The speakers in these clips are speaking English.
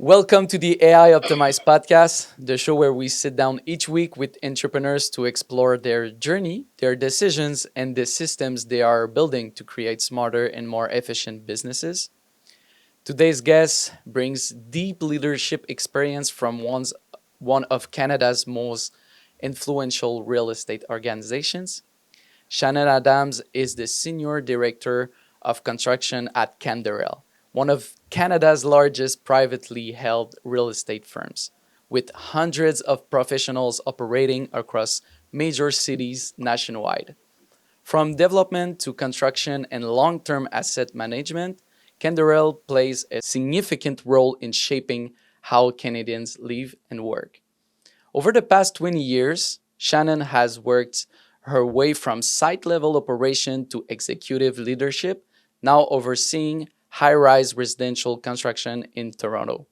Welcome to the AI Optimized podcast, the show where we sit down each week with entrepreneurs to explore their journey, their decisions, and the systems they are building to create smarter and more efficient businesses. Today's guest brings deep leadership experience from one of Canada's most influential real estate organizations. Shannon Adams is the Senior Director of Construction at Canderel, one of Canada's largest privately held real estate firms, with hundreds of professionals operating across major cities nationwide. From development to construction and long term asset management, Canderel plays a significant role in shaping how Canadians live and work. Over the past 20 years, Shannon has worked her way from site level operation to executive leadership, now overseeing high rise residential construction in Toronto,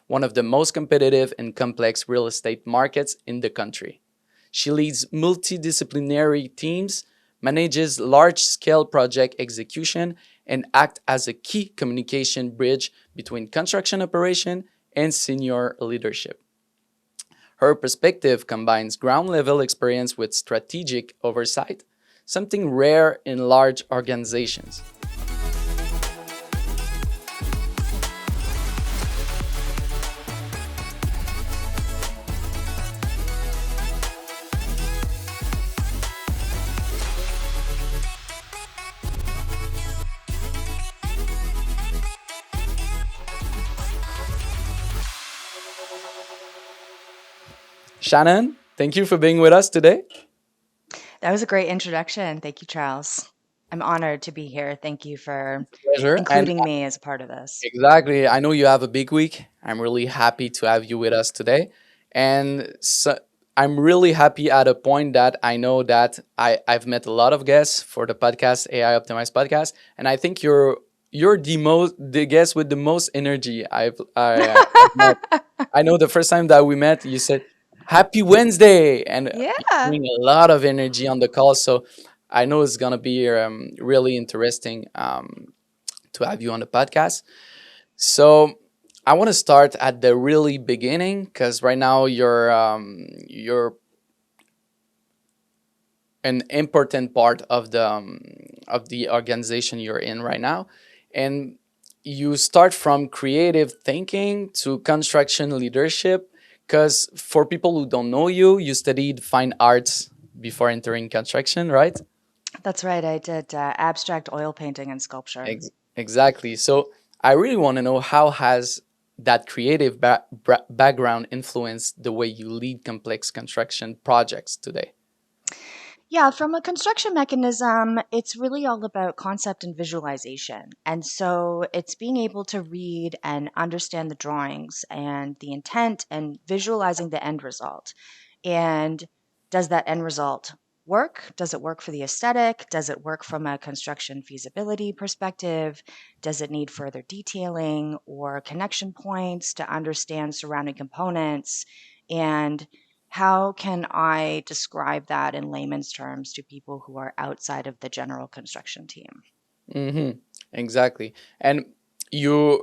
one of the most competitive and complex real estate markets in the country. She leads multidisciplinary teams, manages large scale project execution, and acts as a key communication bridge between construction operation and senior leadership. Her perspective combines ground level experience with strategic oversight, something rare in large organizations. Shannon, thank you for being with us today. That was a great introduction. Thank you, Charles. I'm honored to be here. Thank you for Pleasure. And including me as a part of this. exactly, I know you have a big week. I'm really happy to have you with us today. And I'm really happy at a point that I know that I've met a lot of guests for the podcast, AI Optimized Podcast. And I think you're the guest with the most energy I've met. I know the first time that we met, you said Happy Wednesday, and you Yeah. bring a lot of energy on the call. So I know it's gonna be really interesting to have you on the podcast. So I want to start at the really beginning because right now you're an important part of the organization you're in right now, and you start from creative thinking to construction leadership. Because for people who don't know you, you studied fine arts before entering construction, right? That's right. I did abstract oil painting and sculpture. Exactly. So I really want to know how has that creative background influenced the way you lead complex construction projects today? Yeah, from a construction mechanism, it's really all about concept and visualization. And so it's being able to read and understand the drawings and the intent and visualizing the end result. And does that end result work? Does it work for the aesthetic? Does it work from a construction feasibility perspective? Does it need further detailing or connection points to understand surrounding components? And how can I describe that in layman's terms to people who are outside of the general construction team? Mm-hmm. Exactly. And you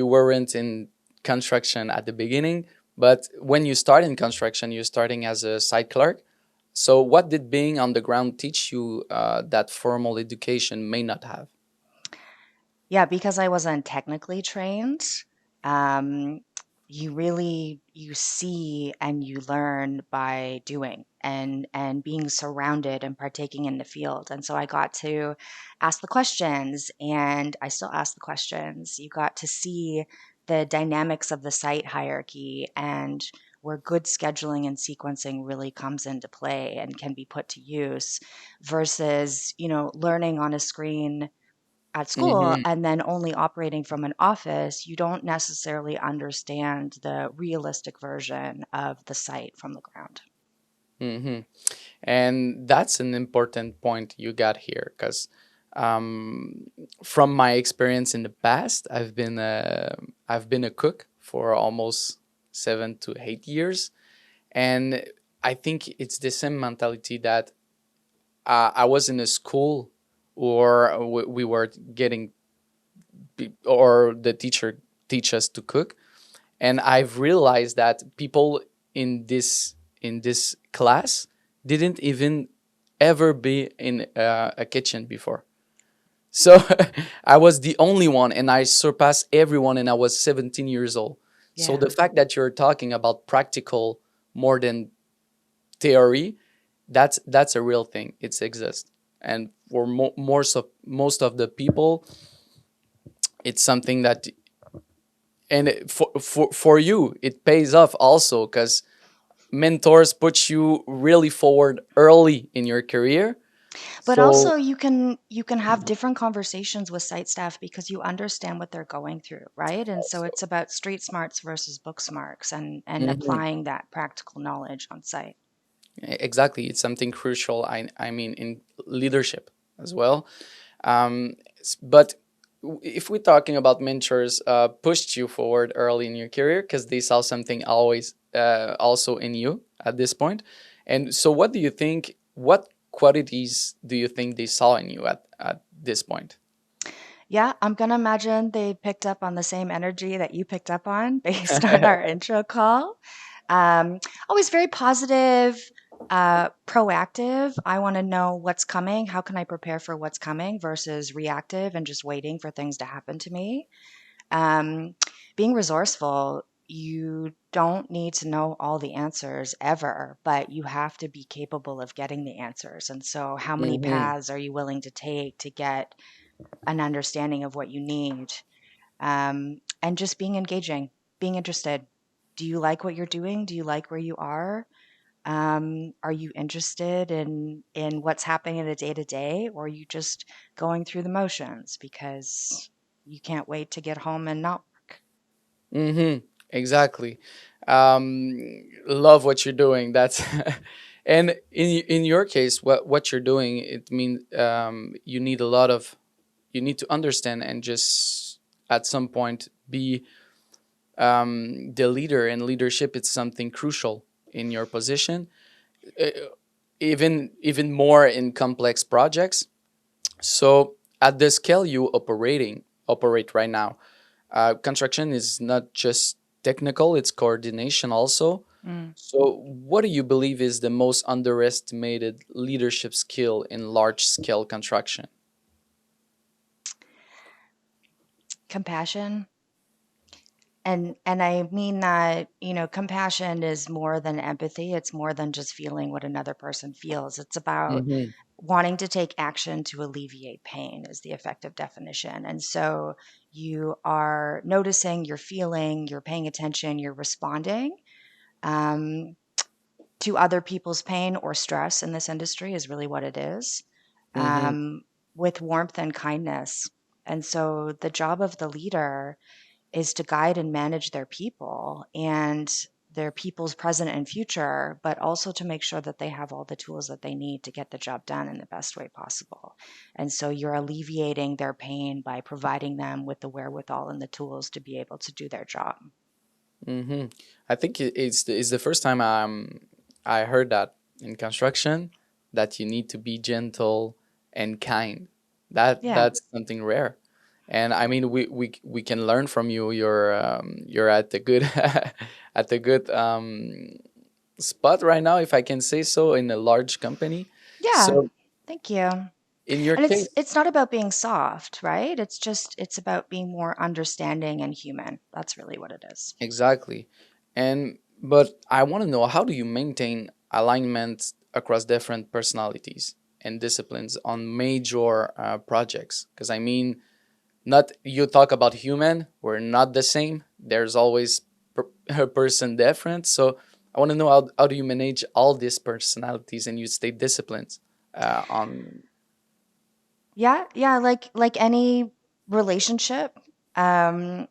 weren't in construction at the beginning, but when you start in construction, you're starting as a site clerk. So what did being on the ground teach you that formal education may not have? Yeah, because I wasn't technically trained, um, you see and you learn by doing and being surrounded and partaking in the field. And so I got to ask the questions and I still ask the questions. You got to see the dynamics of the site hierarchy and where good scheduling and sequencing really comes into play and can be put to use versus, learning on a screen at school Mm-hmm. and then only operating from an office, you don't necessarily understand the realistic version of the site from the ground. Mm-hmm. And that's an important point you got here because from my experience in the past, I've been a cook for almost 7 to 8 years, and I think it's the same mentality that I was in a school or we were getting or the teacher teach us to cook. And I've realized that people in this class didn't even ever be in a kitchen before. So I was the only one, and I surpassed everyone, and I was 17 years old. So Yeah. the fact that you're talking about practical more than theory, that's a real thing. It exists, and for most of the people, it's something that, and for you, it pays off also because mentors put you really forward early in your career. But So also you can have different conversations with site staff because you understand what they're going through, right? And so also, it's about street smarts versus book smarts and mhm, applying that practical knowledge on site. exactly, it's something crucial. I mean, in leadership as well. But if we're talking about mentors, pushed you forward early in your career because they saw something always also in you at this point. And so, what do you think? What qualities do you think they saw in you at this point? Yeah, I'm gonna imagine they picked up on the same energy that you picked up on based on our intro call. Um, Always very positive, proactive. I want to know what's coming. How can I prepare for what's coming versus reactive and just waiting for things to happen to me. Um, Being resourceful, you don't need to know all the answers ever, but you have to be capable of getting the answers. And so, how many Hmm. paths are you willing to take to get an understanding of what you need? And just being engaging, being interested. Do you like what you're doing? Do you like where you are? Are you interested in what's happening in the day to day, or are you just going through the motions because you can't wait to get home and not work? Hmm. Exactly. Love what you're doing. That's and in your case, what you're doing, it means you need a lot of, you need to understand and just at some point be the leader. And leadership is something crucial in your position, uh, even more in complex projects. So at the scale you operate right now, construction is not just technical, it's coordination also. Mm. So what do you believe is the most underestimated leadership skill in large scale construction? Compassion. And I mean that, compassion is more than empathy. It's more than just feeling what another person feels. It's about Hmm. wanting to take action to alleviate pain is the effective definition. And so you are noticing, you're feeling, you're paying attention, you're responding um, to other people's pain or stress in this industry is really what it is, Hmm. um, with warmth and kindness. And so the job of the leader is to guide and manage their people and their people's present and future, but also to make sure that they have all the tools that they need to get the job done in the best way possible. And so you're alleviating their pain by providing them with the wherewithal and the tools to be able to do their job. Hmm. I think it's the first time I heard that in construction, that you need to be gentle and kind. Yeah. That's something rare. And I mean, we can learn from you. You're at the good at the good spot right now, if I can say so, in a large company. Yeah. So Thank you. in your And it's case, it's not about being soft, right? It's about being more understanding and human. That's really what it is. exactly. And but I want to know, how do you maintain alignment across different personalities and disciplines on major projects? Because I mean, not, you talk about human, we're not the same. There's always a person different. So I want to know, how do you manage all these personalities and you stay disciplined on. Yeah, yeah, like any relationship, um,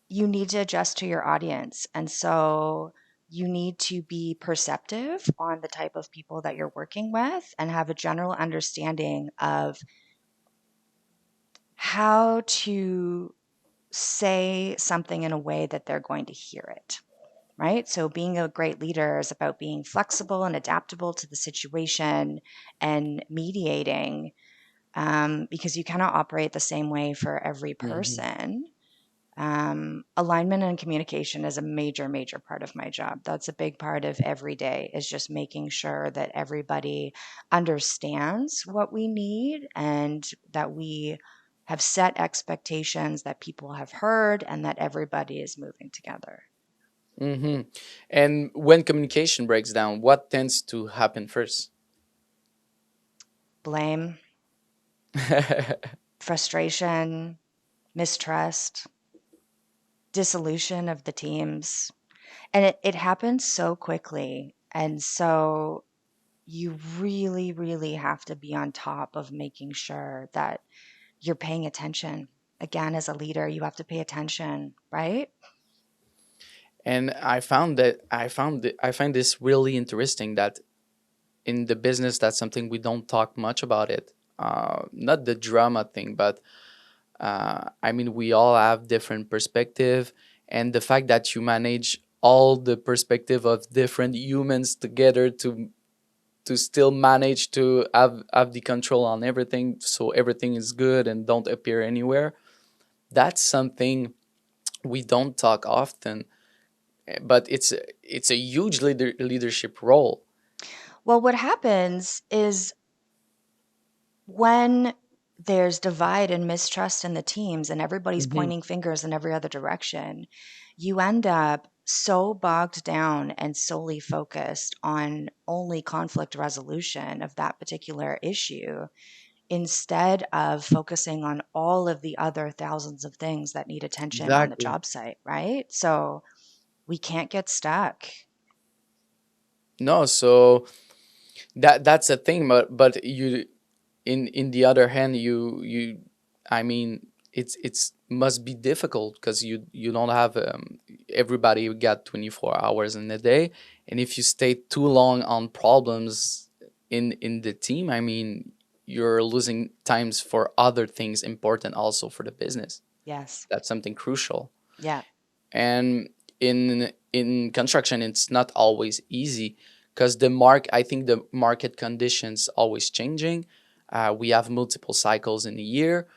you need to adjust to your audience. And so you need to be perceptive on the type of people that you're working with and have a general understanding of how to say something in a way that they're going to hear it. Right? So being a great leader is about being flexible and adaptable to the situation and mediating because you cannot operate the same way for every Hmm. person. Alignment and communication is a major, major part of my job. That's a big part of every day, is just making sure that everybody understands what we need and that we have set expectations that people have heard and that everybody is moving together. Hmm. And when communication breaks down, what tends to happen first? Blame, frustration, mistrust, dissolution of the teams. And it happens so quickly. And so you really, really have to be on top of making sure that you're paying attention. Again, as a leader, you have to pay attention, right? And I find this really interesting that in the business, that's something we don't talk much about it. Not the drama thing, but I mean, we all have different perspective, and the fact that you manage all the perspective of different humans together to still manage to have the control on everything, so everything is good and don't appear anywhere. That's something we don't talk often, but it's a huge leadership role. Well, what happens is when there's divide and mistrust in the teams and everybody's Hmm. pointing fingers in every other direction, you end up so bogged down and solely focused on only conflict resolution of that particular issue instead of focusing on all of the other thousands of things that need attention on the Exactly. job site, right? So we can't get stuck. No, so that's a thing, but you in the other hand, you I mean, it's must be difficult because you don't have everybody got 24 hours in a day, and if you stay too long on problems in the team, I mean, you're losing times for other things important also for the business. Yes. That's something crucial. Yeah. And in construction, it's not always easy because I think the market conditions always changing. We have multiple cycles in a year.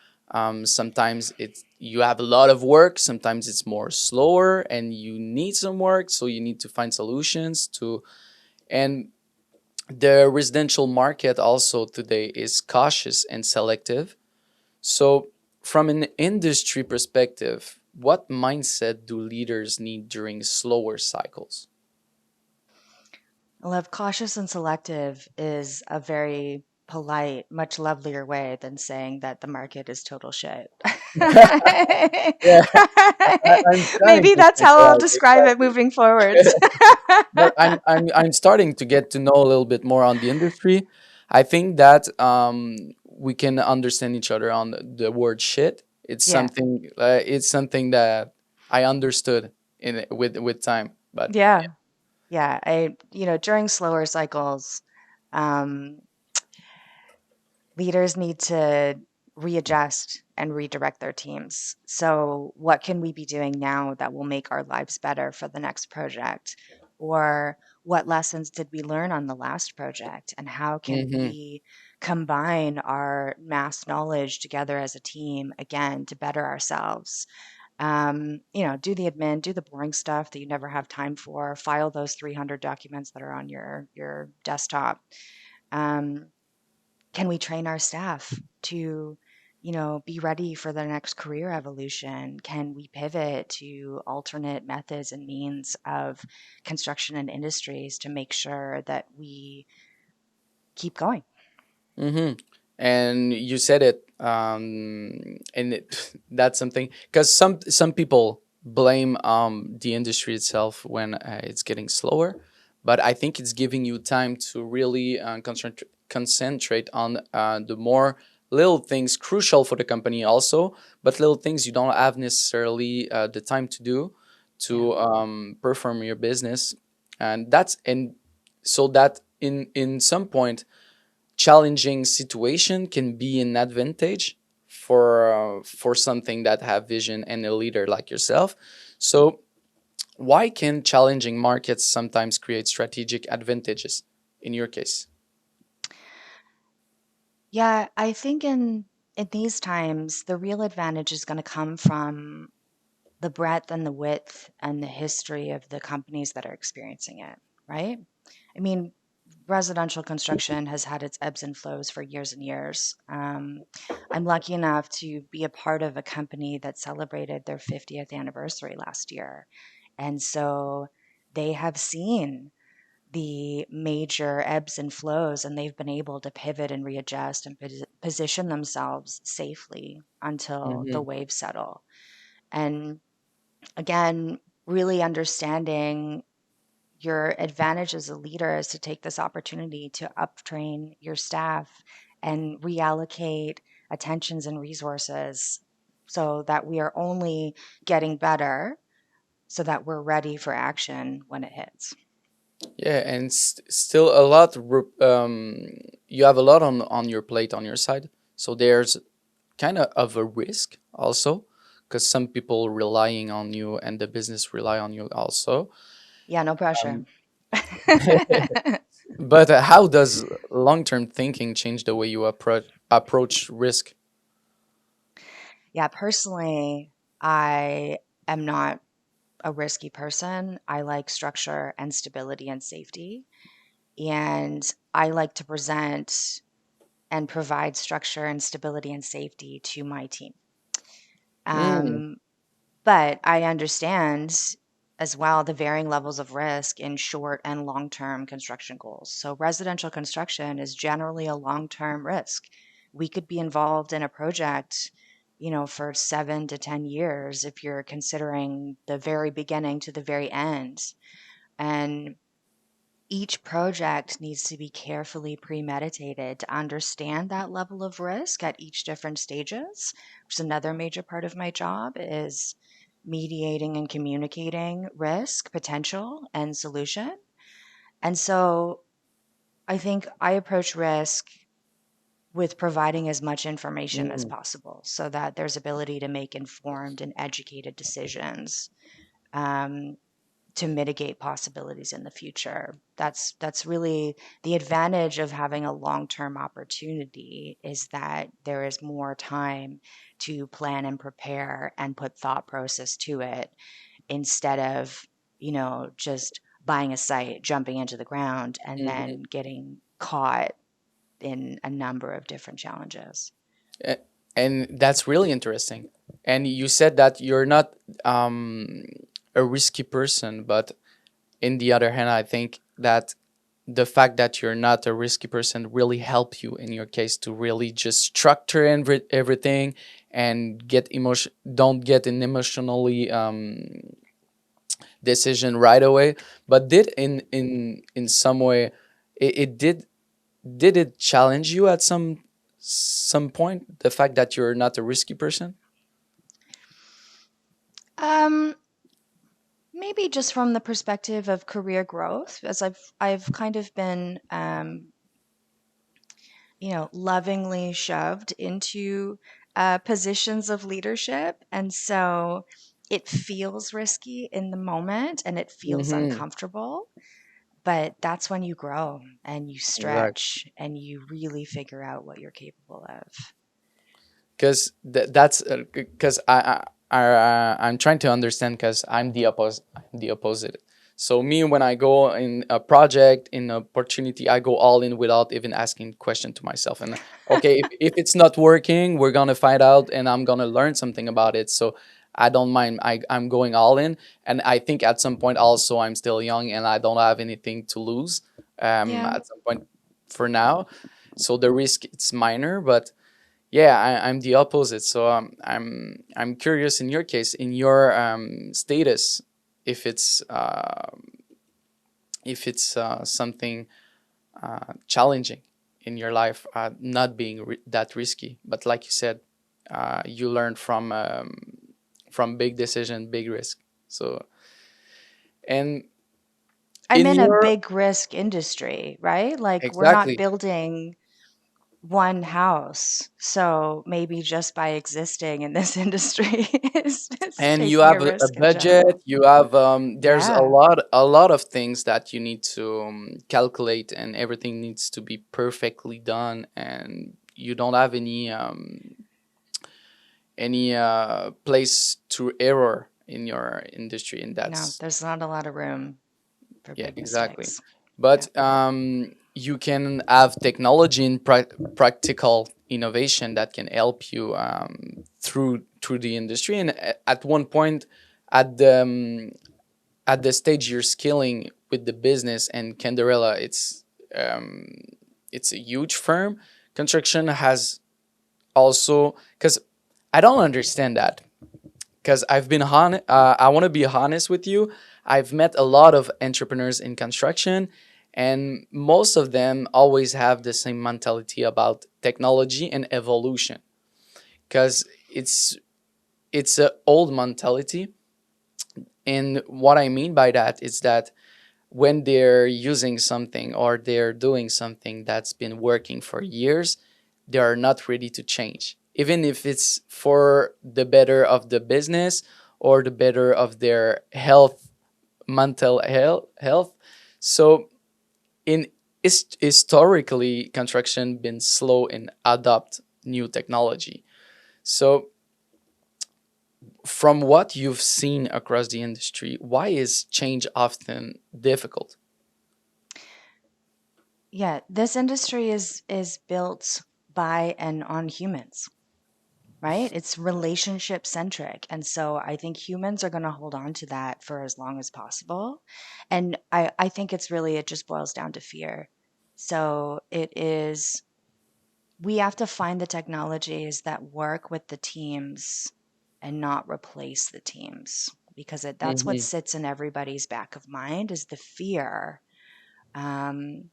Sometimes it's you have a lot of work, sometimes it's more slower and you need some work, so you need to find solutions to. And the residential market also today is cautious and selective. So, from an industry perspective, what mindset do leaders need during slower cycles? Love cautious and selective is a very polite, much lovelier way than saying that the market is total shit. Yeah, I'm starting Maybe to that's think how I'll right, describe it exactly. moving forwards. But I'm starting to get to know a little bit more on the industry. I think that we can understand each other on the word shit. Yeah. It's something that I understood in with time. But Yeah. Yeah. During slower cycles, um, leaders need to readjust and redirect their teams. So, what can we be doing now that will make our lives better for the next project? Or what lessons did we learn on the last project? And how can mhm, we combine our mass knowledge together as a team again to better ourselves? Do the admin, do the boring stuff that you never have time for, file those 300 documents that are on your desktop. Um, can we train our staff to be ready for the next career evolution? Can we pivot to alternate methods and means of construction and industries to make sure that we keep going? mhm. And you said it, and that's something because some people blame the industry itself when it's getting slower, but I think it's giving you time to really concentrate on the more little things crucial for the company also, but little things you don't have necessarily the time to do Yeah. to perform your business, and so that in some point challenging situation can be an advantage for something that have vision and a leader like yourself. So why can challenging markets sometimes create strategic advantages in your case? Yeah, I think in these times, the real advantage is going to come from the breadth and the width and the history of the companies that are experiencing it, right? I mean, residential construction has had its ebbs and flows for years and years. I'm lucky enough to be a part of a company that celebrated their 50th anniversary last year. And so they have seen the major ebbs and flows, and they've been able to pivot and readjust and position themselves safely until the Hmm. waves settle. And again, really understanding your advantage as a leader is to take this opportunity to uptrain your staff and reallocate attentions and resources so that we are only getting better so that we're ready for action when it hits. Yeah, and still a lot. You have a lot on your plate on your side, so there's kind of a risk also, because some people relying on you and the business rely on you also. Yeah, no pressure. Um, but how does long-term thinking change the way you approach risk? Yeah, personally, I am not a risky person. I like structure and stability and safety. And I like to present and provide structure and stability and safety to my team. Mm, Um, but I understand as well the varying levels of risk in short and long term construction goals. So, residential construction is generally a long term risk. We could be involved in a project, for 7 to 10 years if you're considering the very beginning to the very end. And each project needs to be carefully premeditated to understand that level of risk at each different stages, which is another major part of my job is mediating and communicating risk, potential, and solution. And so I think I approach risk with providing as much information as mm. possible so that there's ability to make informed and educated decisions. Um, to mitigate possibilities in the future. That's really the advantage of having a long-term opportunity is that there is more time to plan and prepare and put thought process to it instead of, just buying a site, jumping into the ground and Mhm. then getting caught in a number of different challenges. A- And that's really interesting. And you said that you're not a risky person, but in the other hand, I think that the fact that you're not a risky person really help you in your case to really just structure everything and don't get an emotionally decision right away. But did in some way it did it challenge you at some point, the fact that you're not a risky person? Um, Maybe just from the perspective of career growth, as I've kind of been lovingly shoved into positions of leadership. And so it feels risky in the moment and it feels Mm-hmm. uncomfortable. But that's when you grow and you Exactly. stretch and you really figure out what you're capable of. Because that's because I'm trying to understand, because I'm the opposite. So me, when I go in a project, in opportunity, I go all in without even asking question to myself. And okay, if it's not working, we're gonna find out, and I'm gonna learn something about it. So I don't mind. I'm going all in, and I think at some point also I'm still young and I don't have anything to lose. Yeah. At some point, for now, so the risk it's minor, but yeah, I'm the opposite. So I'm curious in your case, in your status, if it's something challenging in your life, not being that risky. But like you said, you learn from big decision, big risk. So, and I'm in in a your big risk industry, right? Like we're not exactly, building one house. So maybe just by existing in this industry is and you taking a have a risk in budget, general. you have there's Yeah. a lot of things that you need to calculate, and everything needs to be perfectly done, and you don't have any place to error in your industry, and No, that's there's not a lot of room for yeah, big exactly. mistakes. Yeah. But you can have technology and practical innovation that can help you through the industry, and at one point, at the stage you're scaling with the business, and Canderella, um, it's a huge firm. Construction has also, because I don't understand that, because I want to be honest with you. I've met a lot of entrepreneurs in construction, and most of them always have the same mentality about technology and evolution, because it's an old mentality. And what I mean by that is that when they're using something or they're doing something that's been working for years, they are not ready to change, even if it's for the better of the business or the better of their health, mental health. So, in historically, construction been slow in adopt new technology. So, from what you've seen across the industry, why is change often difficult? Yeah, this industry is built by and on humans, right? It's relationship centric. And so I think humans are going to hold on to that for as long as possible. And I think it's really, it just boils down to fear. So it is, we have to find the technologies that work with the teams and not replace the teams, because that's what Hmm. sits in everybody's back of mind is the fear, um,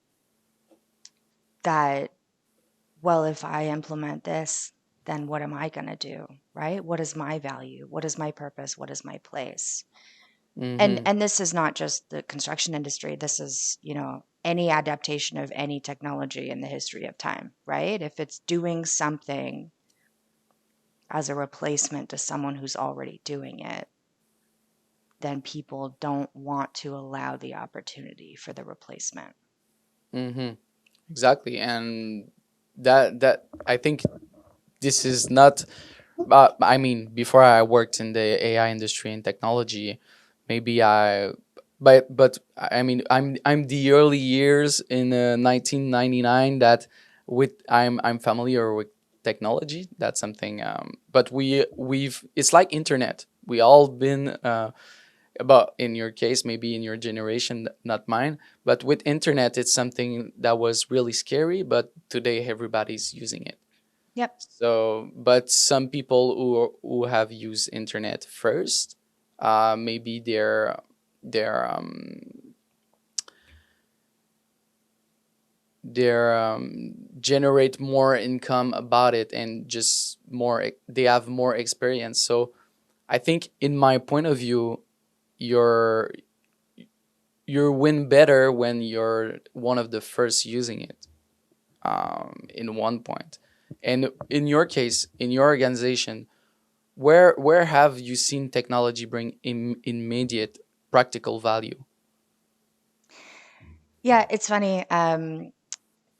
that, well, if I implement this, then what am I going to do? Right? What is my value? What is my purpose? What is my place? Hmm. And this is not just the construction industry. This is, any adaptation of any technology in the history of time, right? If it's doing something as a replacement to someone who's already doing it, then people don't want to allow the opportunity for the replacement. Hmm. Exactly, and that I think this is not. I mean, before I worked in the AI industry and technology, maybe but I mean, I'm the early years in 1999 that with I'm familiar with technology. That's something. But we've it's like internet. We all been about in your case, maybe in your generation, not mine, but with internet, it's something that was really scary, but today everybody's using it. Yep. So, but some people who have used internet first, maybe they're generate more income about it, and just they have more experience. So I think, in my point of view, you're you win better when you're one of the first using it, in one point. And in your case, in your organization, where have you seen technology bring immediate practical value? Yeah, it's funny.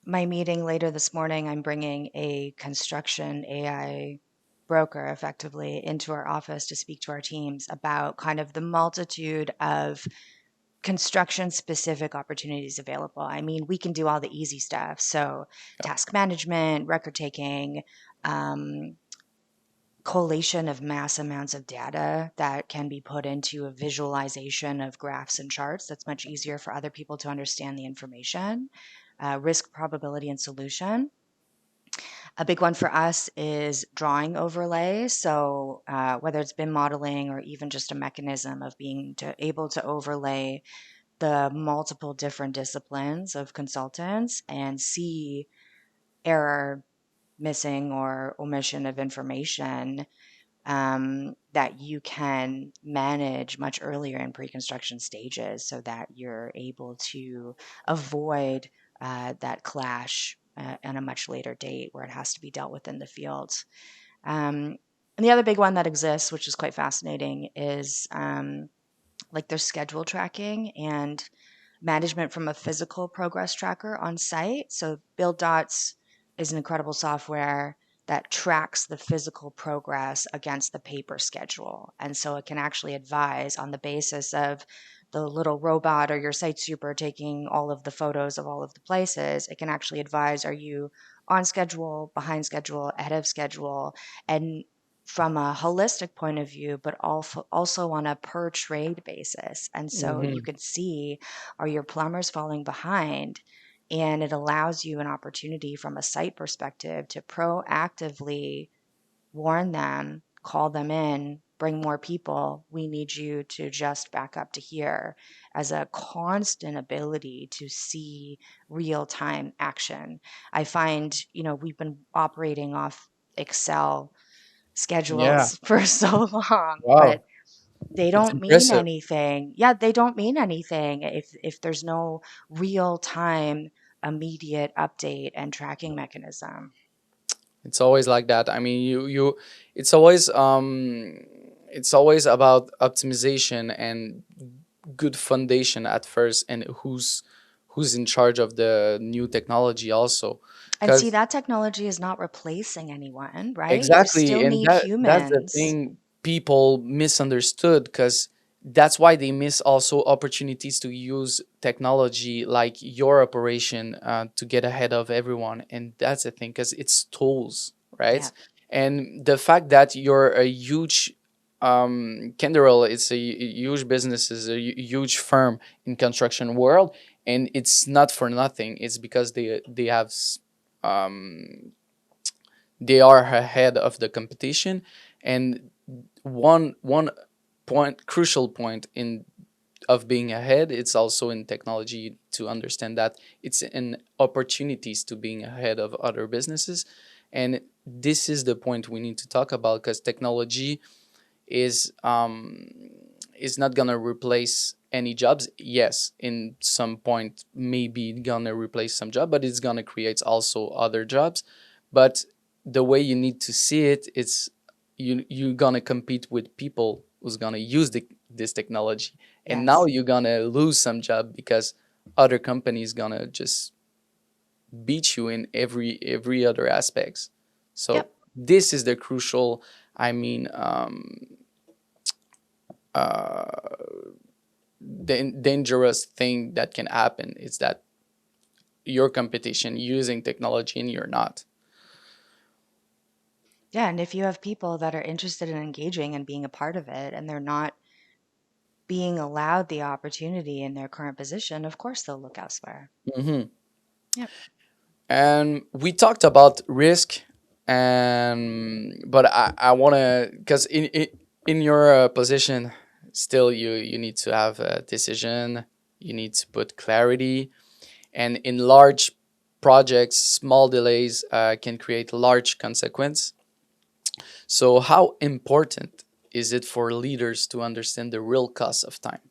My meeting later this morning, I'm bringing a construction AI broker effectively into our office to speak to our teams about kind of the multitude of construction specific opportunities available. I mean, we can do all the easy stuff. So, task management, record taking, um, collation of mass amounts of data that can be put into a visualization of graphs and charts that's much easier for other people to understand the information, risk, probability, and solution. A big one for us is drawing overlay. So, whether it's BIM modeling or even just a mechanism of able to overlay the multiple different disciplines of consultants and see error, missing, or omission of information, that you can manage much earlier in pre-construction stages so that you're able to avoid that clash at a much later date where it has to be dealt with in the field. And the other big one that exists, which is quite fascinating, is like their schedule tracking and management from a physical progress tracker on site. So build dots is an incredible software that tracks the physical progress against the paper schedule. And so it can actually advise on the basis of the little robot or your site super taking all of the photos of all of the places. It can actually advise, are you on schedule, behind schedule, ahead of schedule? And from a holistic point of view, but also on a per trade basis. And so you Hmm. can see, are your plumbers falling behind? And it allows you an opportunity from a site perspective to proactively warn them, call them in, bring more people. We need you to just back up to here, as a constant ability to see real time action. I find, we've been operating off Excel Yeah. schedules for so long, Wow. but they It's don't mean impressive. anything. Yeah, they don't mean anything if there's no real time immediate update and tracking mechanism. It's always like that. I mean, it's always it's always about optimization and good foundation at first, and who's in charge of the new technology also, And see, because that technology is not replacing anyone, right? You exactly, still and need that's the humans. thing people misunderstood, because that's why they miss also opportunities to use technology like your operation to get ahead of everyone. And that's the thing, because it's tools, Yeah. right? And the fact that you're a huge Canderel, it's a huge business, is a huge firm in construction world, and it's not for nothing. It's because they have um, they are ahead of the competition. And one point, crucial point in of being ahead, it's also in technology, to understand that it's in opportunities to being ahead of other businesses. And this is the point we need to talk about, because technology is not gonna replace any jobs. Yes, in some point maybe gonna replace some job, but it's gonna create also other jobs. But the way you need to see it, it's you're gonna compete with people who's gonna use this technology, and now Yes. you're gonna lose some job because other companies gonna just beat you in every other aspects. So Yep. this is the crucial, I mean, uh, dangerous thing that can happen is that your competition using technology and you're not. Yeah. And if you have people that are interested in engaging and being a part of it, and they're not being allowed the opportunity in their current position, of course they'll look elsewhere. Hmm. Yep. And we talked about risk, and but I want to, because in your position, still you need to have a decision, you need to put clarity. And in large projects, small delays can create large consequence. So how important is it for leaders to understand the real cost of time?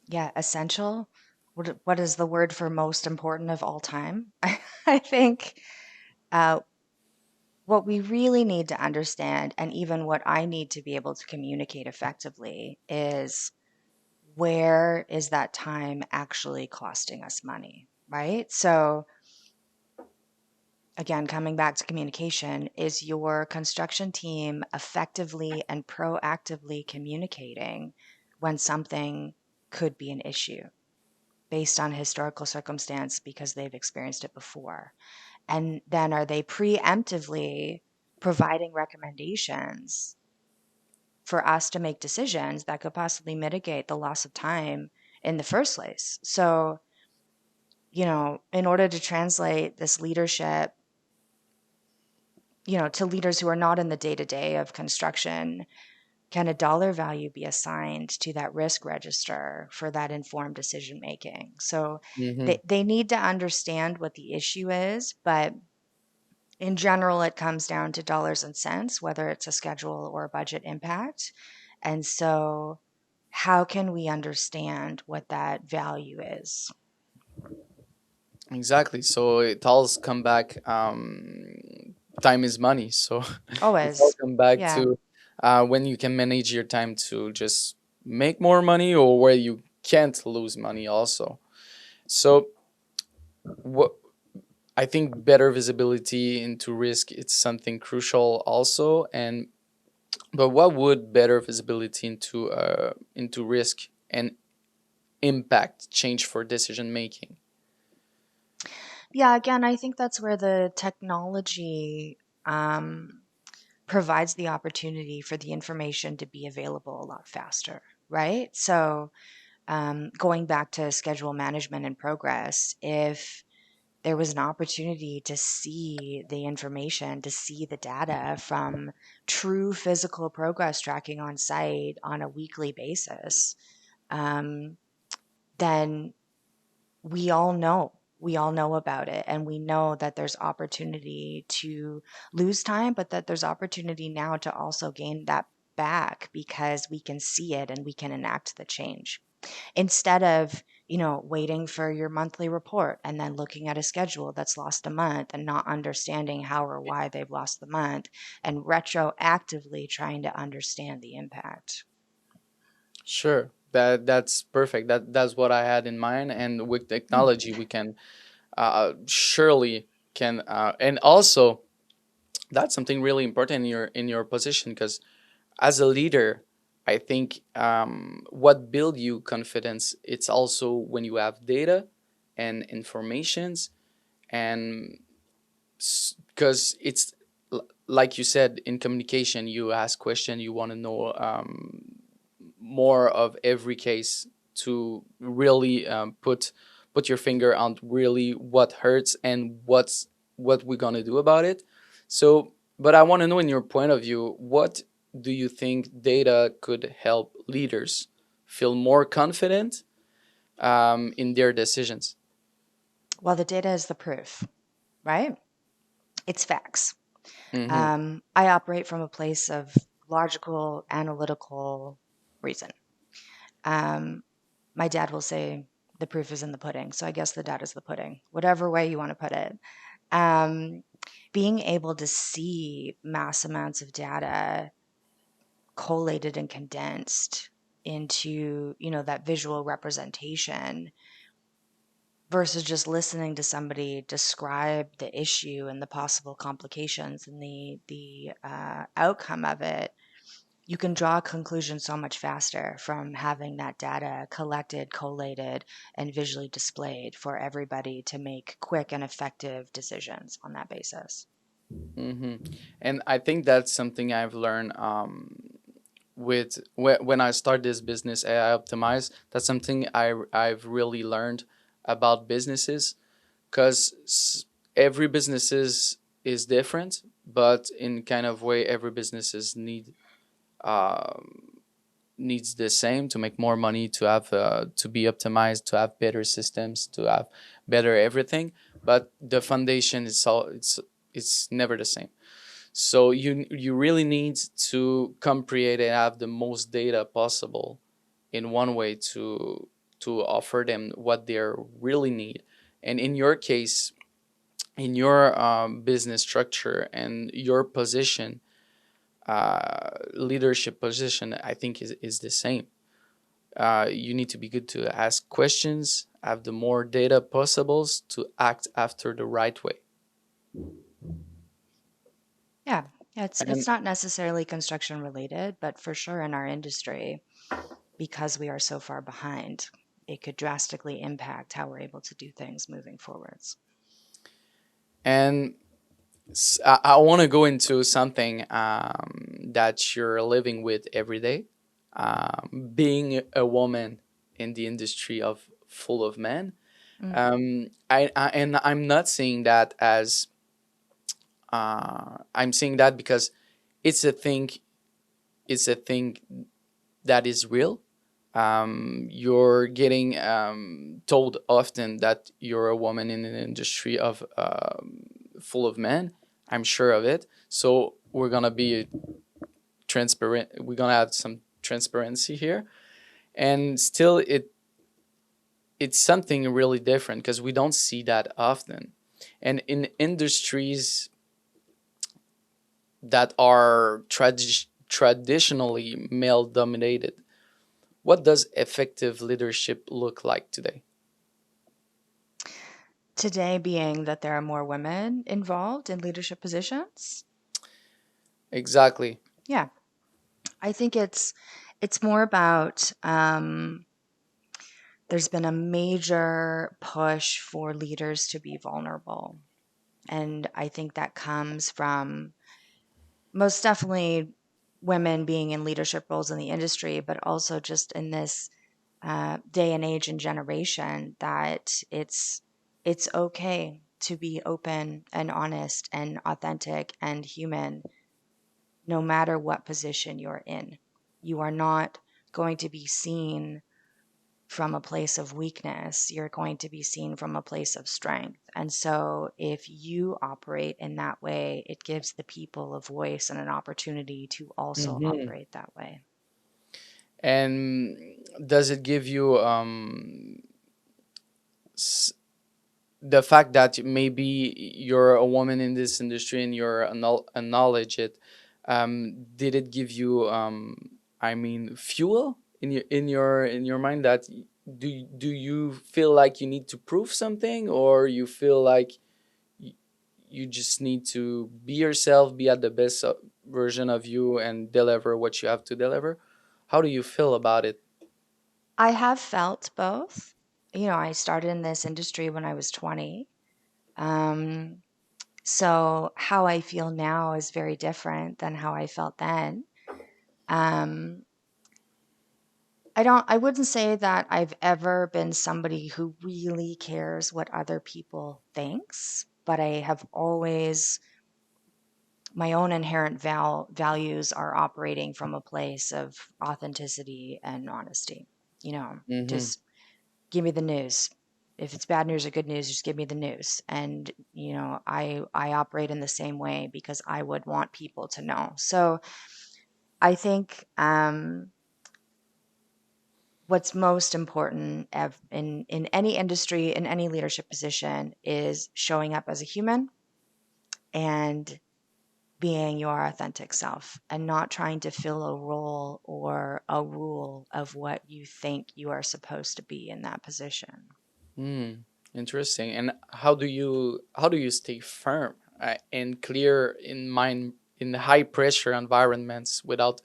Yeah. Essential. What is the word for most important of all time? I think uh, what we really need to understand, and even what I need to be able to communicate effectively, is where is that time actually costing us money, right? So, again, coming back to communication, is your construction team effectively and proactively communicating when something could be an issue based on historical circumstance because they've experienced it before? And then are they preemptively providing recommendations for us to make decisions that could possibly mitigate the loss of time in the first place? So, in order to translate this leadership, to leaders who are not in the day to day of construction, can a dollar value be assigned to that risk register for that informed decision making? So Hmm. they need to understand what the issue is, but in general, it comes down to dollars and cents, whether it's a schedule or a budget impact. And so, how can we understand what that value is? Exactly. So it all come back. Time is money. So it all Always. come back Yeah. to when you can manage your time to just make more money, or where you can't lose money also. So what I think better visibility into risk, it's something crucial also. And but what would better visibility into risk and impact change for decision making? Yeah, again, I think that's where the technology um, provides the opportunity for the information to be available a lot faster, right? So, going back to schedule management and progress, if there was an opportunity to see the information, to see the data from true physical progress tracking on site on a weekly basis, um, then we all know about it, and we know that there's opportunity to lose time, but that there's opportunity now to also gain that back because we can see it and we can enact the change instead of waiting for your monthly report and then looking at a schedule that's lost a month and not understanding how or why they've lost the month and retroactively trying to understand the impact. Sure, that's perfect. That's what I had in mind. And with Hmm. technology, we can surely can, and also that's something really important in your position, because as a leader, I think what build you confidence, it's also when you have data and informations. And because it's like you said, in communication, you ask question, you want to know more of every case to really put your finger on really what hurts and what we're gonna do about it. So, but I want to know, in your point of view, what do you think data could help leaders feel more confident in their decisions? Well, the data is the proof, right? It's facts. Mm-hmm. I operate from a place of logical, analytical reason. Um, my dad will say the proof is in the pudding. So I guess the data's the pudding, whatever way you want to put it. Um, Being able to see mass amounts of data collated and condensed into, that visual representation versus just listening to somebody describe the issue and the possible complications and the outcome of it, you can draw a conclusion so much faster from having that data collected, collated, and visually displayed for everybody to make quick and effective decisions on that basis. Mm-hmm. And I think that's something I've learned with when I start this business, AI Optimize. That's something I've really learned about businesses, because every is different, but in kind of way every businesses um, needs the same to make more money, to have to be optimized, to have better systems, to have better everything. But the foundation is all it's never the same. So you really need to create and have the most data possible in one way to offer them what they really need. And in your case, in your business structure and your position, leadership position, I think is the same. You need to be good to ask questions, have the more data possibles to act after the right way. Yeah, yeah, it's And not necessarily construction related, but for sure in our industry, because we are so far behind, it could drastically impact how we're able to do things moving forwards. and I want to go into something that you're living with every day, being a woman in the industry of full of men. Mm. And I'm not saying that as I'm saying that because it's a thing. It's a thing that is real. You're getting told often that you're a woman in an industry of full of men. I'm sure of it. So we're gonna be transparent. We're gonna have some transparency here, and still, it's something really different because we don't see that often. And in industries that are traditionally male dominated, what does effective leadership look like today? Today being that there are more women involved in leadership positions. Exactly. Yeah, I think it's more about there's been a major push for leaders to be vulnerable. And I think that comes from most definitely women being in leadership roles in the industry, but also just in this day and age and generation that it's okay to be open and honest and authentic and human, no matter what position you're in. You are not going to be seen from a place of weakness. You're going to be seen from a place of strength. And so, if you operate in that way, it gives the people a voice and an opportunity to also Hmm. operate that way. And does it give you s- the fact that maybe you're a woman in this industry and you're acknowledge it? Did it give you, I mean, fuel in your mind that do you feel like you need to prove something, or you feel like y- you just need to be yourself, be at the best version of you, and deliver what you have to deliver? How do you feel about it? I have felt both. I started in this industry when I was 20. Um, so how I feel now is very different than how I felt then. Um, I wouldn't say that I've ever been somebody who really cares what other people thinks, but I have always my own inherent values are operating from a place of authenticity and honesty. Mm-hmm. Just give me the news. If it's bad news or good news, just give me the news. And I operate in the same way because I would want people to know. So I think what's most important in any industry, in any leadership position, is showing up as a human and being your authentic self and not trying to fill a role or a rule of what you think you are supposed to be in that position. Hmm. Interesting. And how do you stay firm and clear in mind in high pressure environments without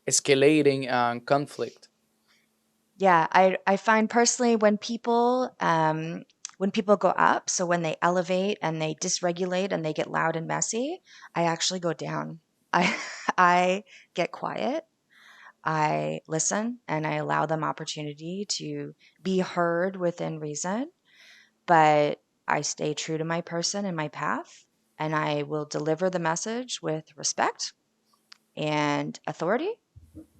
escalating conflict? Yeah, I find personally when people go up, so when they elevate and they dysregulate and they get loud and messy, I actually go down. I I get quiet. I listen and I allow them opportunity to be heard within reason, but I stay true to my person and my path, and I will deliver the message with respect and authority.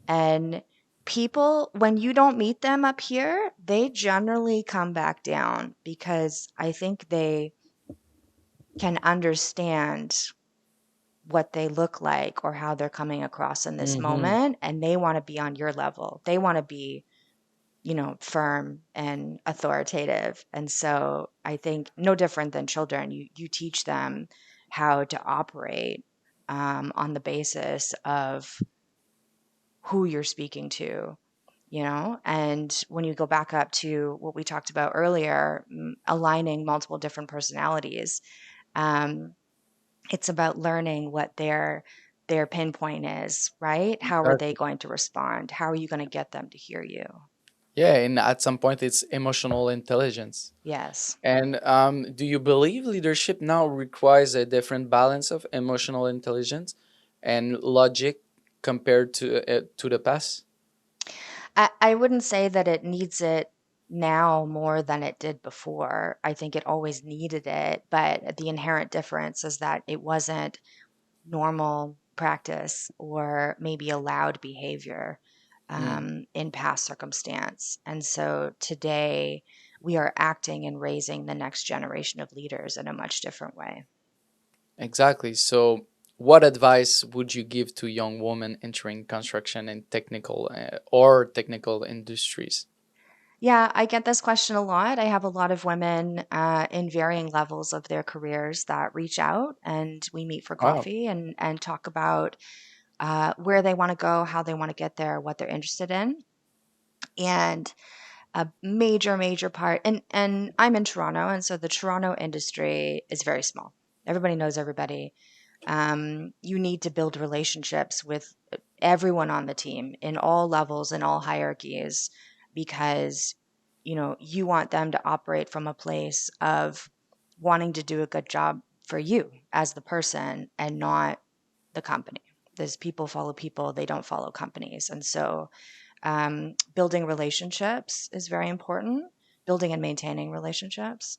And people, when you don't meet them up here, they generally come back down because I think they can understand what they look like or how they're coming across in this Mm-hmm. moment. And they want to be on your level. They want to be, firm and authoritative. And so I think no different than children, you teach them how to operate on the basis of who you're speaking to, and when you go back up to what we talked about earlier, aligning multiple different personalities, um, it's about learning what their pinpoint is, right? How are they Exactly. going to respond? How are you going to get them to hear you? Yeah, and at some point it's emotional intelligence. Yes. And do you believe leadership now requires a different balance of emotional intelligence and logic compared to the past? I wouldn't say that it needs it now more than it did before. I think it always needed it, but the inherent difference is that it wasn't normal practice or maybe allowed behavior Mm, in past circumstance. And so today we are acting and raising the next generation of leaders in a much different way. exactly. So, what advice would you give to young women entering construction and technical industries? Yeah, I get this question a lot. I have a lot of women in varying levels of their careers that reach out and we meet for Wow. coffee and talk about where they want to go, how they want to get there, what they're interested in. And a major, major part. And I'm in Toronto, and so the Toronto industry is very small. Everybody knows everybody. You need to build relationships with everyone on the team in all levels and all hierarchies because you want them to operate from a place of wanting to do a good job for you as the person and not the company. There's people follow people, they don't follow companies. And so building relationships is very important, building and maintaining relationships.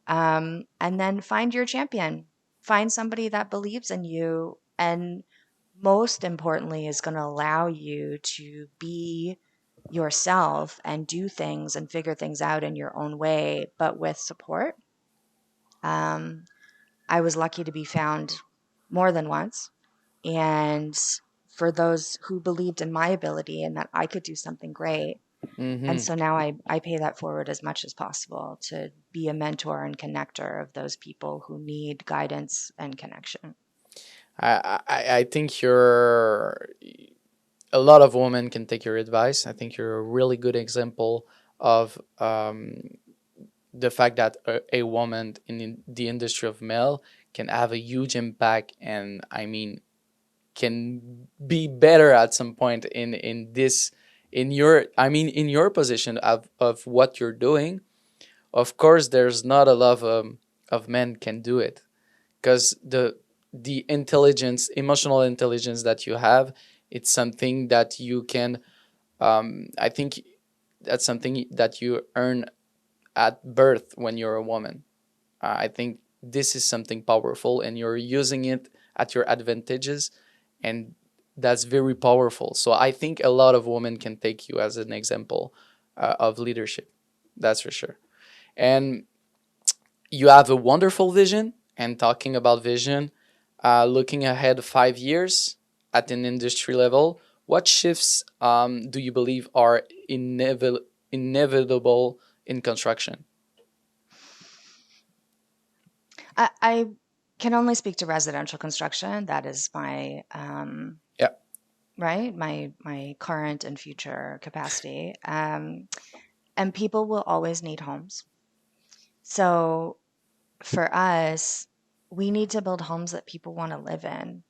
And then find your champion, find somebody that believes in you. And most importantly, is going to allow you to be yourself and do things and figure things out in your own way, but with support. Um, I was lucky to be found more than once. And for those who believed in my ability and that I could do something great. And Hmm. so now I pay that forward as much as possible to be a mentor and connector of those people who need guidance and connection. I think you're a lot of women can take your advice. I think you're a really good example of the fact that a woman in the industry of mail can have a huge impact, and I mean can be better at some point in this in your I mean in your position of what you're doing. Of course, there's not a lot of men can do it because the intelligence, emotional intelligence that you have, it's something that you can. I think that's something that you earn at birth when you're a woman. I think this is something powerful, and you're using it at your advantages, and that's very powerful. So I think a lot of women can take you as an example of leadership. That's for sure. And you have a wonderful vision. And talking about vision, looking ahead 5 years at an industry level, what shifts do you believe are inevitable in construction? I can only speak to residential construction. That is my Yeah. right, my current and future capacity. And people will always need homes. So for us, we need to build homes that people want to live in.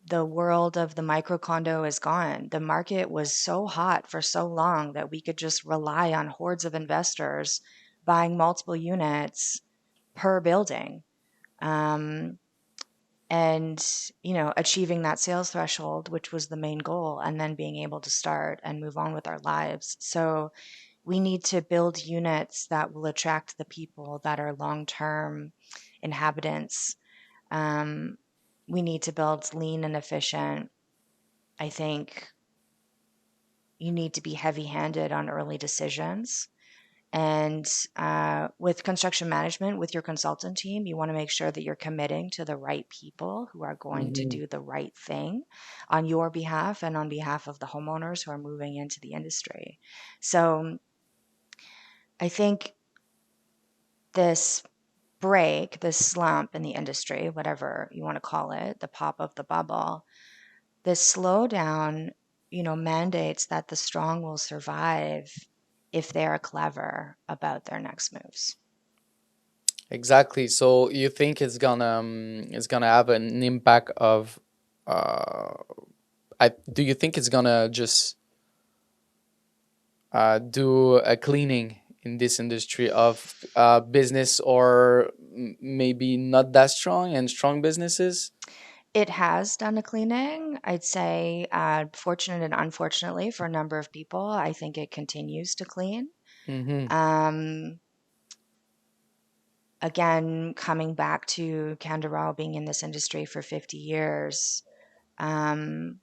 The world of the micro condo is gone. The market was so hot for so long that we could just rely on hordes of investors buying multiple units per building. Um, and achieving that sales threshold, which was the main goal, and then being able to start and move on with our lives. So we need to build units that will attract the people that are long-term inhabitants. um, we need to build lean and efficient. I think you need to be heavy-handed on early decisions. And with construction management, with your consultant team, you want to make sure that you're committing to the right people who are going to Hmm. do the right thing on your behalf and on behalf of the homeowners who are moving into the industry. So I think this break, this slump in the industry, whatever you want to call it, the pop of the bubble, this slowdown, mandates that the strong will survive if they are clever about their next moves. Exactly. So you think it's gonna have an impact of uh I do you think it's gonna just do a cleaning in this industry of business, or maybe not that strong and strong businesses? It has done a cleaning. I'd say, fortunate and unfortunately for a number of people, I think it continues to clean. Mm-hmm. Um, Again, coming back to Canderel being in this industry for 50 years, um,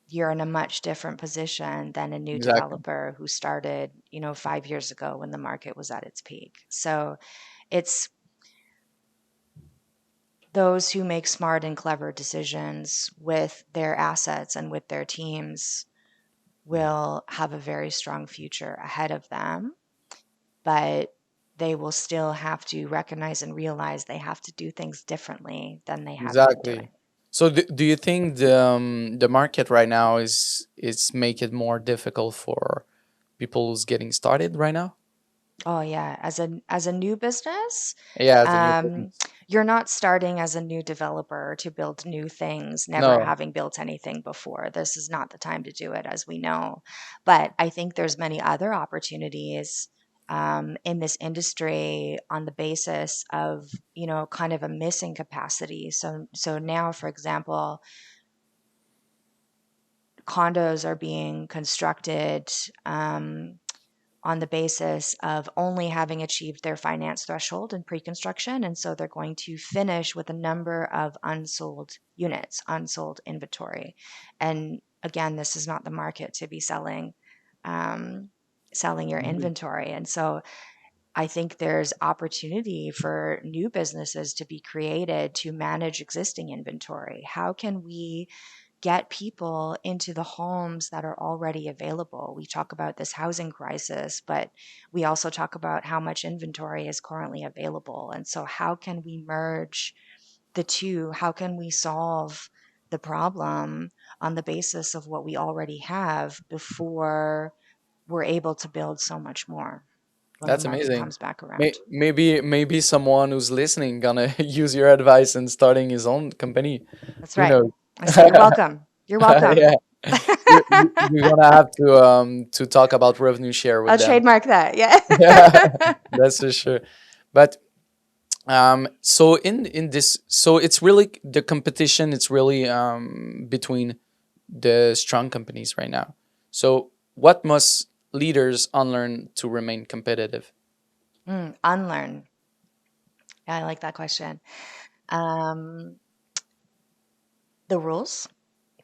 you're in a much different position than a new Exactly. developer who started, 5 years ago when the market was at its peak. So it's those who make smart and clever decisions with their assets and with their teams will have a very strong future ahead of them, but they will still have to recognize and realize they have to do things differently than they have been Exactly. doing. So do you think the market right now is make it more difficult for people who's getting started right now? Oh yeah, as a new business, Yeah, as a new um, business. you're not starting as a new developer to build new things, never No. having built anything before. This is not the time to do it, as we know. But I think there's many other opportunities in this industry on the basis of, kind of a missing capacity. So now, for example, condos are being constructed. On the basis of only having achieved their finance threshold in pre-construction. And so they're going to finish with a number of unsold units, unsold inventory. And again, this is not the market to be um, selling your Mhm. inventory. And so I think there's opportunity for new businesses to be created to manage existing inventory. How can we get people into the homes that are already available? We talk about this housing crisis, but we also talk about how much inventory is currently available. And so, how can we merge the two? How can we solve the problem on the basis of what we already have before we're able to build so much more when the That's market amazing. comes back around? Maybe someone who's listening gonna use your advice and starting his own company. That's Who right. knows? I say you're welcome. You're welcome. Yeah, you're gonna have to talk about revenue share with I'll them. trademark that. Yeah. Yeah, that's for sure. But so in this, so it's really the competition. It's really between the strong companies right now. So what must leaders unlearn to remain competitive? Unlearn. Yeah, I like that question. Um, the rules.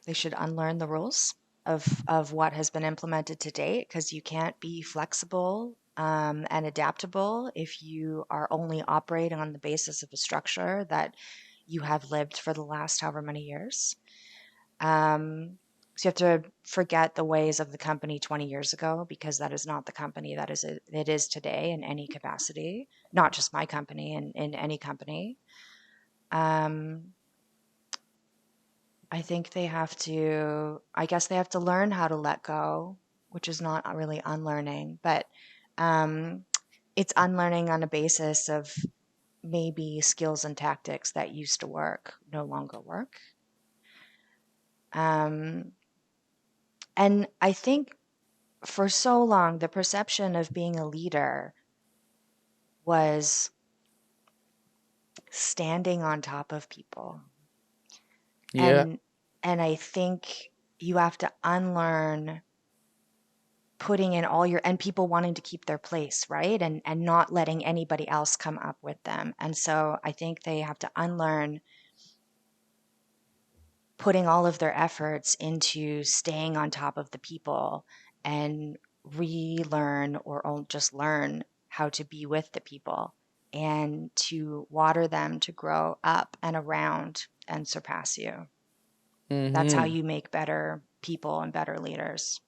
They should unlearn the rules of what has been implemented to date, because you can't be flexible and adaptable if you are only operating on the basis of a structure that you have lived for the last however many years. So you have to forget the ways of the company 20 years ago, because that is not the company it is today in any capacity, not just my company, in any company. Um, I think I guess they have to learn how to let go, which is not really unlearning, but um, it's unlearning on a basis of maybe skills and tactics that used to work no longer work. Um, and I think for so long, the perception of being a leader was standing on top of people. Yeah. And I think you have to unlearn putting in all your and people wanting to keep their place, right? And not letting anybody else come up with them. And so I think they have to unlearn putting all of their efforts into staying on top of the people and relearn or just learn how to be with the people and to water them to grow up and around and surpass you. That's how Hmm. you make better people and better leaders.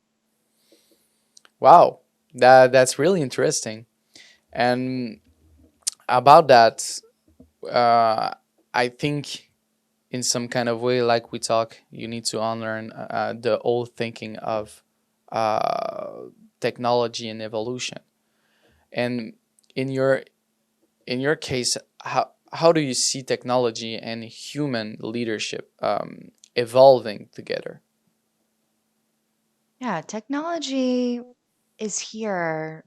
Wow, that's really interesting. And about that, uh, I think in some kind of way, like we talk, you need to unlearn the old thinking of uh, technology and evolution. And in your case, how do you see technology and human leadership evolving together? Yeah, technology is here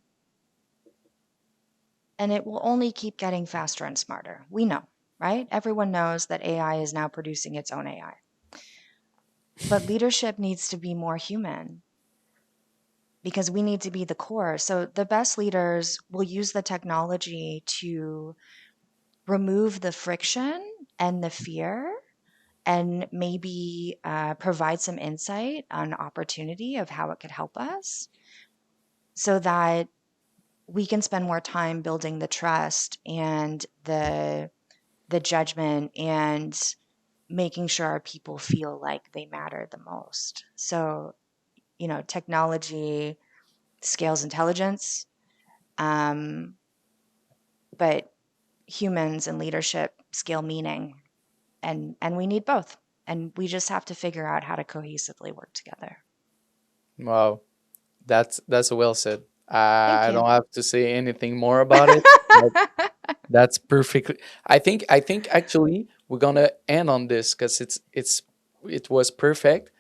and it will only keep getting faster and smarter. We know, right? Everyone knows that AI is now producing its own AI. But leadership needs to be more human because we need to be the core. So the best leaders will use the technology to remove the friction and the fear and maybe provide some insight on opportunity of how it could help us so that we can spend more time building the trust and the judgment and making sure our people feel like they matter the most. So, technology scales intelligence, um, but humans and leadership scale meaning, and we need both. And we just have to figure out how to cohesively work together. Wow, That's well said. Thank I you. don't have to say anything more about it. That's perfectly. I think actually we're gonna end on this because it was perfect,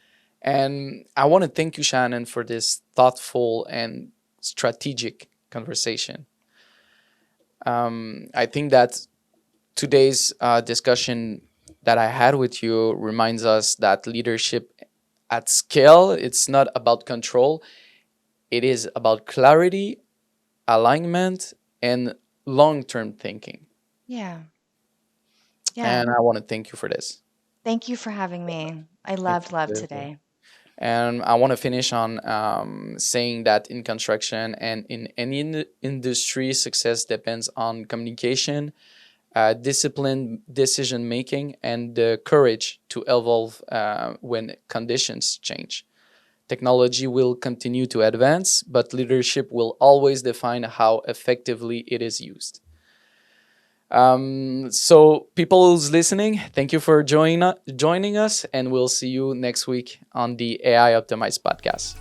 and I want to thank you, Shannon, for this thoughtful and strategic conversation. I think that today's discussion that I had with you reminds us that leadership at scale, it's not about control. It is about clarity, alignment, and long-term thinking. Yeah. Yeah. And I want to thank you for this. Thank you for having me. I It's loved a love pleasure. today. And I want to finish on saying that in construction and in any industry, success depends on communication, discipline, decision making, and the courage to evolve when conditions change. Technology will continue to advance, but leadership will always define how effectively it is used. So, people who's listening, thank you for joining us, and we'll see you next week on the AI Optimized podcast.